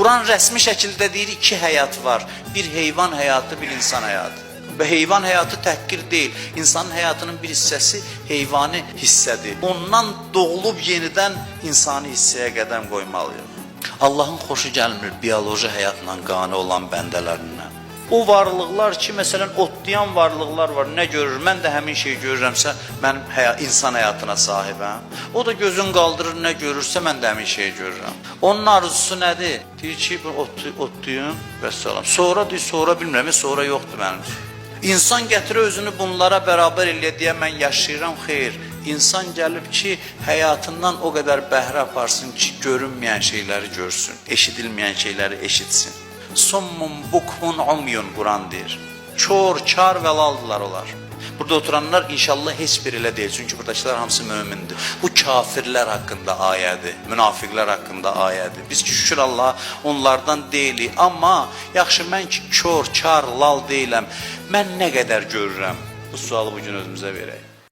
Quran rəsmi şəkildə deyir iki həyat var. Bir heyvan həyatı, bir insan həyatı. Və heyvan həyatı təhqir deyil. İnsanın həyatının bir hissəsi heyvani hissədir. Ondan doğulub yenidən insani hissəyə qədəm qoymalıyıq. Allahın xoşu gəlmir bioloji həyatla qane olan bəndələrindən. O varlıqlar ki, məsələn, otlayan varlıqlar var, nə görür? Mən də həmin şeyi görürəmsə, mən insan həyatına sahibəm. O da gözün qaldırır, nə görürsə, mən də həmin şeyi görürəm. Onun arzusu nədir? Deyir ki, otlayın və salam. Sonra deyir, sonra bilmirəm, sonra yoxdur mənim üçün. İnsan gətirir özünü bunlara bərabər eləyə deyə mən yaşayıram, xeyr. İnsan gəlib ki, həyatından o qədər bəhrə aparsın ki, görünməyən şeyləri görsün, eşidilməyən şeyləri eşitsin. Summun bukmun umyun Quran deyir. Kör, kar və laldılar onlar. Burada oturanlar inşallah heç bir elə deyil. Çünki buradakılar hamısı mömindir. Bu kafirlər haqqında ayədir, münafiqlər haqqında ayədir. Biz ki, şükür Allah onlardan deyilik. Amma yaxşı mən ki, kör, kar, lal deyiləm. Mən nə qədər görürəm? Bu sualı bugün özümüzə verək.